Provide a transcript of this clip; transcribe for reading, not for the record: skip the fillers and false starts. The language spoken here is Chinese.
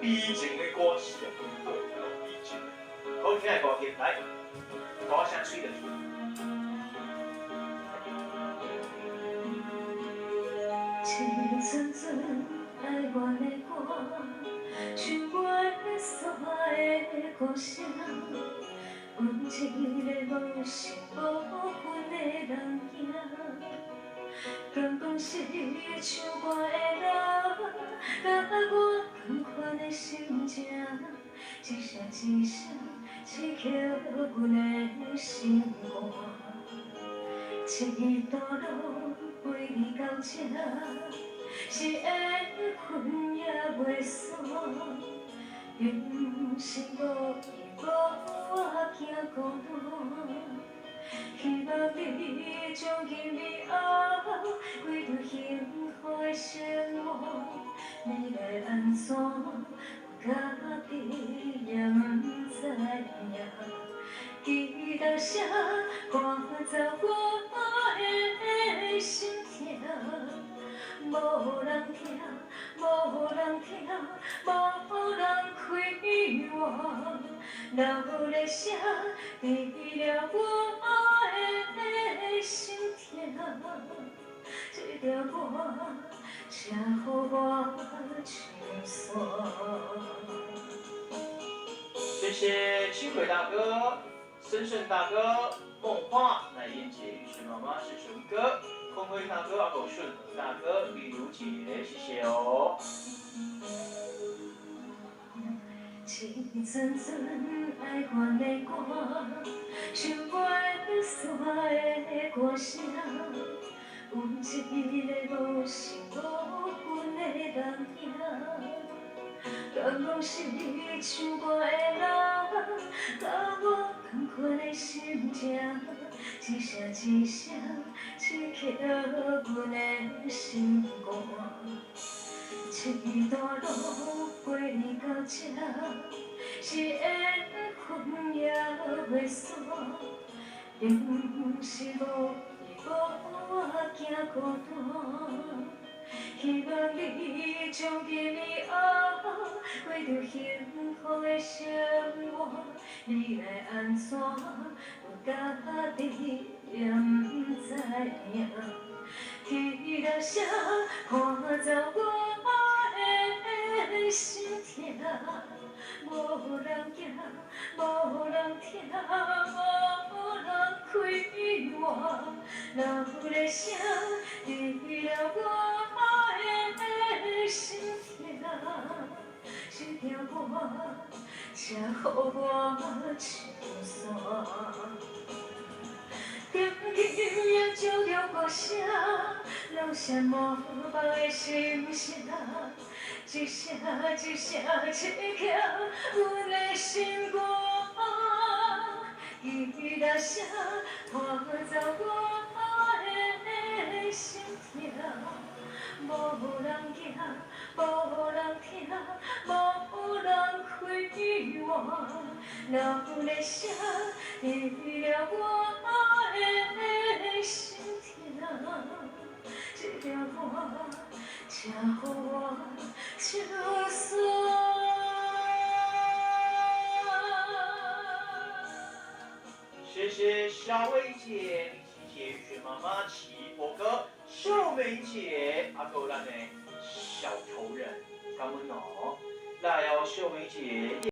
逼真的歌是很逼真的。好听的歌曲来，大声吹的出。青春春爱阮的歌，唱阮所的故乡。阮一个无心无魂的人囝，敢讲是唱歌的人，甲我同款的心情，一声一声刺激阮的心肝。一段路陪你到这，是缘分也袂散。人生无依无我行孤单，希望你从今以后过着幸福的生活。你来安怎，我家己也不知影。记得声赶走我的心痛，无人听，无人听，无人开我。流泪声治疗我的心痛，这条歌写予我唱山。谢谢清伟大哥、深深大哥、梦话来燕姐、玉石妈妈是熊哥、空辉大哥、阿狗顺和大哥、丽如姐，谢谢哦。青春春爱阮的歌，唱阮所的歌声。阮一个无心无魂的人囝，敢讲是唱歌的人，甲我同款的心情，一声一声刺激阮的心肝。一段路陪你到这，是缘分也袂散。人生无依无我行孤单，希望你从今以后过着幸福的生活。你来安怎，我家己也不知影。记得声赶走我的心痛，无人惊，无人听，无人开我。流泪声治疗我的心痛，这条歌写予我唱山。点起也照着歌声，留下满腹的心声。一声一声刺激阮的心肝，记得声拖走我的心痛，无人惊，无人听，无人开我。流泪声治疗我的心痛，这条歌写予我唱山。谢谢小薇姐、李琪姐、玉雪妈妈、齐博哥、秀梅姐、阿狗咱的小头人，感恩哦。来哦，秀梅姐。